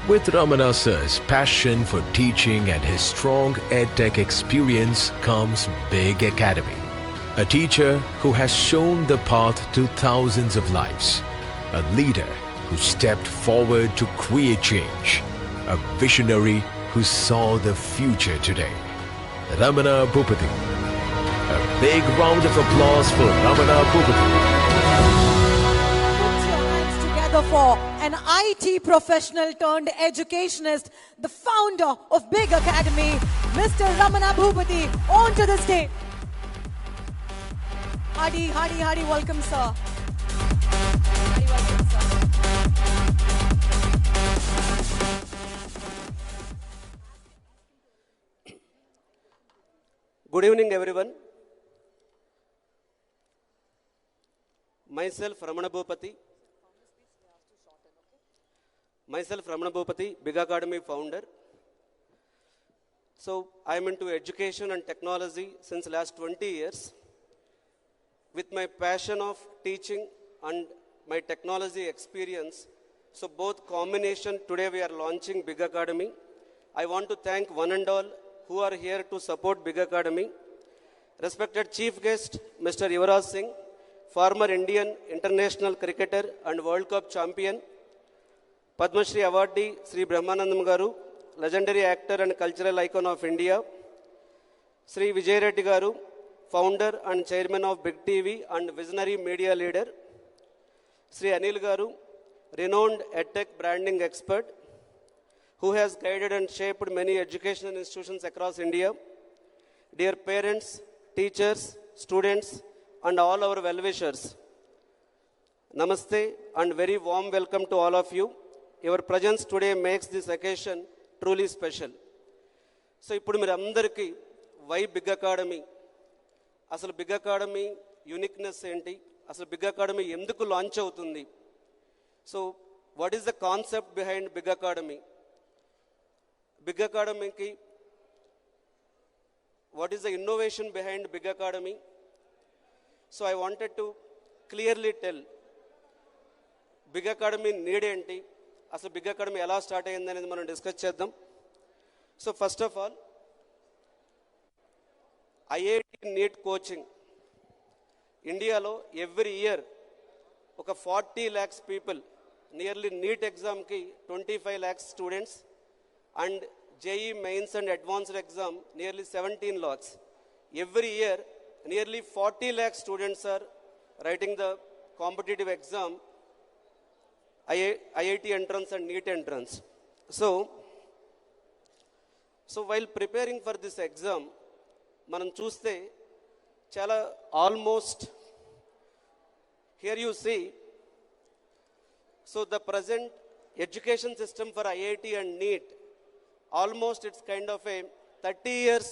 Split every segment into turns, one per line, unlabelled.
With Ramana sir's passion for teaching and his strong EdTech experience comes Big Academy. A teacher who has shown the path to thousands of lives. A leader who stepped forward to create change. A visionary who saw the future today. Ramana Bhupati. A big round of applause for Ramana Bhupati.
Put your hands together for an IT professional turned educationist, the founder of Big Academy, Mr. Ramana Bhupati, onto the stage. Hardy welcome, sir. Hardy welcome, sir.
Good evening, everyone. Myself, Ramana Bhupati, Big Academy founder. So, I am into education and technology since last 20 years. With my passion of teaching and my technology experience, so both combination, today we are launching Big Academy. I want to thank one and all who are here to support Big Academy. Respected Chief Guest, Mr. Yuvraj Singh, former Indian international cricketer and World Cup champion, Padma Shri awardee Sri Brahmanandam Garu, legendary actor and cultural icon of India, Sri Vijay Reddy Garu, founder and chairman of Big TV and visionary media leader, Sri Anil Garu, renowned EdTech branding expert, who has guided and shaped many educational institutions across India. Dear parents, teachers, students, and all our well-wishers, Namaste and very warm welcome to all of you. Your presence today makes this occasion truly special. So, ఇప్పుడు మీరు అందరికీ why Big Academy, అసలు Big Academy uniqueness ఏంటి, అసలు Big Academy ఎందుకు launch అవుతుంది, so what is the concept behind Big Academy, Big అకాడమీకి what is the innovation behind Big Academy. So I wanted to clearly tell Big Academy need enti, asalu Big Academy ela start ayindi anedi manam discuss cheddam. So first of all, IIT NEET coaching India lo every year oka 40 lakhs people, nearly NEET exam ki 25 lakhs students, and JEE mains and advanced exam nearly 17 lakhs. Every year nearly 40 lakh students are writing the competitive exam, IIT entrance and NEET entrance. So while preparing for this exam, మనం చూస్తే చాలా almost here you see, so the present education system for IIT and NEET, almost it's kind of a 30 years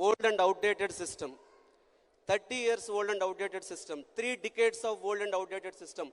old and outdated system. 30 years old and outdated system. 3 decades of old and outdated system.